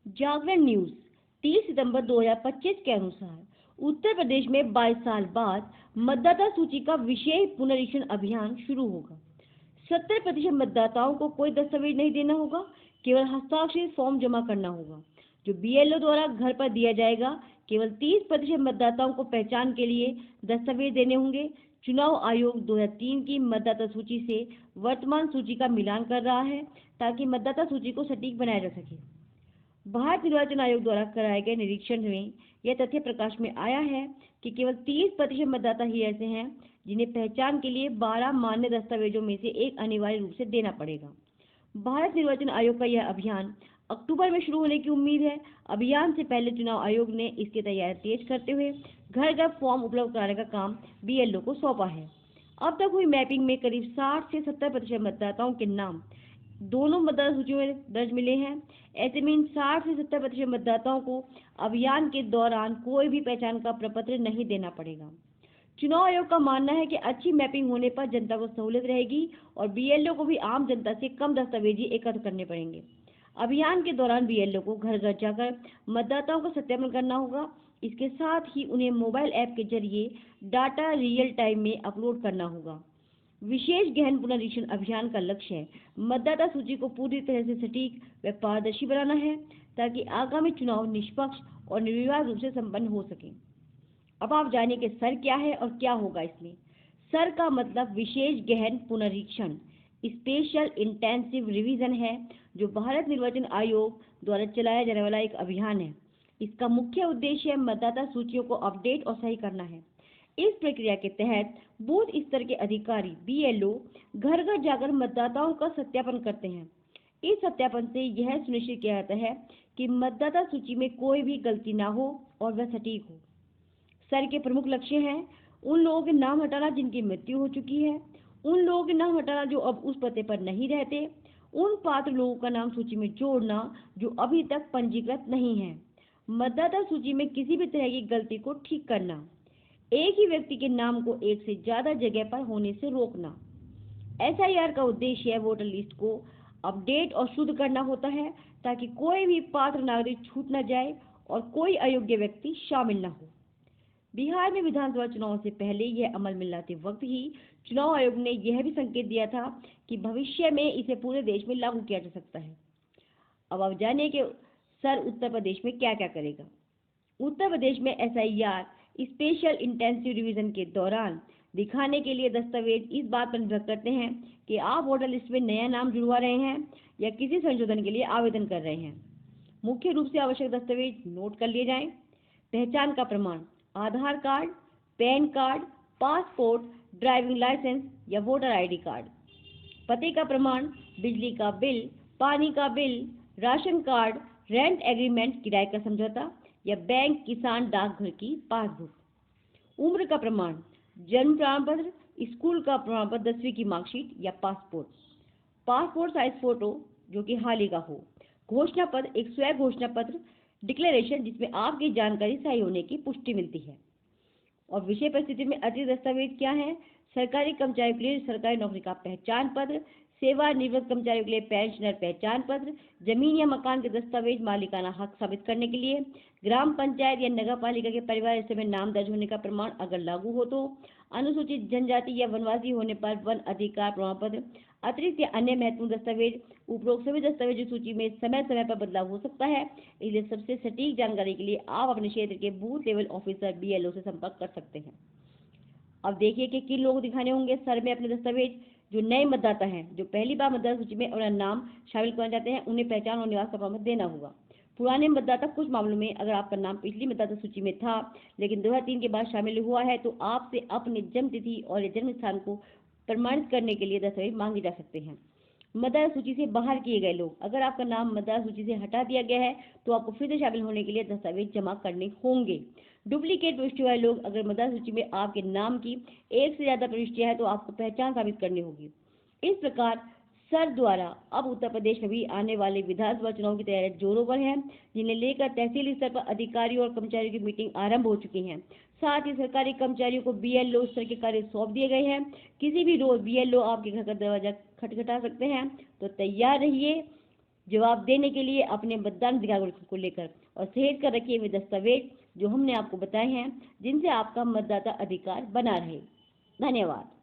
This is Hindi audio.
जागरण न्यूज 30 सितंबर 2025 के अनुसार उत्तर प्रदेश में 22 साल बाद मतदाता सूची का विशेष पुनरीक्षण अभियान शुरू होगा। 70% मतदाताओं को कोई दस्तावेज नहीं देना होगा, केवल हस्ताक्षरित फॉर्म जमा करना होगा जो बीएलओ द्वारा घर पर दिया जाएगा। केवल 30% मतदाताओं को पहचान के लिए दस्तावेज देने होंगे। चुनाव आयोग 2003 की मतदाता सूची से वर्तमान सूची का मिलान कर रहा है ताकि मतदाता सूची को सटीक बनाया जा सके। भारत निर्वाचन आयोग द्वारा कराए गए निरीक्षण में यह तथ्य प्रकाश में आया है कि केवल 30% मतदाता ही ऐसे हैं जिन्हें पहचान के लिए 12 मान्य दस्तावेजों में से एक अनिवार्य रूप से देना पड़ेगा। भारत निर्वाचन आयोग का यह अभियान अक्टूबर में शुरू होने की उम्मीद है। अभियान से पहले चुनाव आयोग ने इसकी तैयारी तेज करते हुए घर घर फॉर्म उपलब्ध कराने का काम बीएलओ को सौंपा है। अब तक हुई मैपिंग में करीब 60 से 70% मतदाताओं के नाम दोनों मतदाता सूचियों में दर्ज मिले हैं। ऐसे में इन 60 से 70% मतदाताओं को अभियान के दौरान कोई भी पहचान का प्रपत्र नहीं देना पड़ेगा। चुनाव आयोग का मानना है कि अच्छी मैपिंग होने पर जनता को सहूलियत रहेगी और बीएलओ को भी आम जनता से कम दस्तावेज ही एकत्र करने पड़ेंगे। अभियान के दौरान बीएलओ को घर घर जाकर मतदाताओं का सत्यापन करना होगा। इसके साथ ही उन्हें मोबाइल ऐप के जरिए डाटा रियल टाइम में अपलोड करना होगा। विशेष गहन पुनरीक्षण अभियान का लक्ष्य है मतदाता सूची को पूरी तरह से सटीक व पारदर्शी बनाना है ताकि आगामी चुनाव निष्पक्ष और निर्विवाद रूप से संपन्न हो सके। अब आप जानिए कि सर क्या है और क्या होगा इसमें। सर का मतलब विशेष गहन पुनरीक्षण, स्पेशल इंटेंसिव रिवीजन है, जो भारत निर्वाचन आयोग द्वारा चलाया जाने वाला एक अभियान है। इसका मुख्य उद्देश्य मतदाता सूचियों को अपडेट और सही करना है। इस प्रक्रिया के तहत बूथ स्तर के अधिकारी बीएलओ घर घर जाकर मतदाताओं का सत्यापन करते हैं। इस सत्यापन से यह सुनिश्चित किया जाता है कि मतदाता सूची में कोई भी गलती ना हो और वह सटीक हो। सर के प्रमुख लक्ष्य हैं उन लोगों के नाम हटाना जिनकी मृत्यु हो चुकी है, उन लोगों के नाम हटाना जो अब उस पते पर नहीं रहते, उन पात्र लोगों का नाम सूची में जोड़ना जो अभी तक पंजीकृत नहीं है, मतदाता सूची में किसी भी तरह की गलती को ठीक करना, एक ही व्यक्ति के नाम को एक से ज्यादा जगह पर होने से रोकना। एसआईआर का उद्देश्य वोटर लिस्ट को अपडेट और शुद्ध करना होता है ताकि कोई भी पात्र नागरिक छूट न जाए और कोई अयोग्य व्यक्ति शामिल न हो। बिहार में विधानसभा चुनाव से पहले यह अमल में लाते वक्त ही चुनाव आयोग ने यह भी संकेत दिया था कि भविष्य में इसे पूरे देश में लागू किया जा सकता है। अब आप जानिए कि सर उत्तर प्रदेश में क्या क्या करेगा। उत्तर प्रदेश में एसआईआर स्पेशल इंटेंसिव रिवीजन के दौरान दिखाने के लिए दस्तावेज इस बात पर निर्भर करते हैं कि आप वोटर लिस्ट में नया नाम जुड़वा रहे हैं या किसी संशोधन के लिए आवेदन कर रहे हैं। मुख्य रूप से आवश्यक दस्तावेज नोट कर लिए जाएं। पहचान का प्रमाण, Aadhaar card, PAN card, passport, driving licence या वोटर आईडी कार्ड। पते का प्रमाण, बिजली का बिल, पानी का bill, ration card, rent agreement किराए का समझौता या बैंक, किसान, डाकघर की पासबुक। उम्र का प्रमाण, जन्म प्रमाण पत्र, स्कूल का प्रमाण पत्र, 10वीं की मार्कशीट या पासपोर्ट। पासपोर्ट साइज फोटो जो कि हाल ही का हो। घोषणा पत्र, एक स्व घोषणा पत्र डिक्लेरेशन जिसमें आपकी जानकारी सही होने की पुष्टि मिलती है। और विषय परिस्थिति में अतिरिक्त दस्तावेज क्या है? सरकारी कर्मचारियों के लिए सरकारी नौकरी का पहचान पत्र, सेवानिवृत्त कर्मचारियों के लिए पेंशनर पहचान पत्र, जमीन या मकान के दस्तावेज, मालिकाना हक साबित करने के लिए, ग्राम पंचायत या नगर पालिका के परिवार सदस्य में नाम दर्ज होने का प्रमाण अगर लागू हो तो, अनुसूचित जनजाति या वनवासी होने पर वन अधिकार प्रमाण पत्र, अतिरिक्त या अन्य महत्वपूर्ण दस्तावेज। उपरोक्त सभी दस्तावेजों सूची में समय समय पर बदलाव हो सकता है, इसलिए सबसे सटीक जानकारी के लिए आप अपने क्षेत्र के बूथ लेवल ऑफिसर बीएलओ से संपर्क कर सकते हैं। अब देखिए कि किन लोगों को दिखाने होंगे सर में अपने दस्तावेज। जो नए मतदाता हैं, जो पहली बार मतदाता सूची में अपना नाम शामिल करना चाहते हैं, उन्हें पहचान और निवास का प्रमाण पत्र देना होगा। पुराने मतदाता, कुछ मामलों में अगर आपका नाम पिछली मतदाता सूची में था लेकिन 2003 के बाद शामिल हुआ है तो आपसे अपनी जन्म तिथि और जन्म स्थान को प्रमाणित करने के लिए दस्तावेज मांगे जा सकते हैं। मतदाता सूची से बाहर किए गए लोग, अगर आपका नाम मतदाता सूची से हटा दिया गया है तो आपको फिर से शामिल होने के लिए दस्तावेज जमा करने होंगे। डुप्लीकेट प्रविष्टि वाले लोग, अगर मतदाता सूची में आपके नाम की एक से ज्यादा प्रविष्टियां है तो आपको पहचान साबित करनी होगी। इस प्रकार सर द्वारा अब उत्तर प्रदेश में भी आने वाले विधानसभा चुनाव की तैयारी जोरों पर है, जिन्हें लेकर तहसील स्तर पर अधिकारियों और कर्मचारियों की मीटिंग आरंभ हो चुकी है। साथ ही सरकारी कर्मचारियों को बीएलओ स्तर के कार्य सौंप दिए गए हैं। किसी भी रोज बीएलओ आपके घर का दरवाजा खटखटा सकते हैं, तो तैयार रहिए। जवाब देने के लिए अपने मतदान अधिकार को लेकर और सहेज कर रखिए वे दस्तावेज जो हमने आपको बताए हैं, जिनसे आपका मतदाता अधिकार बना रहे। धन्यवाद।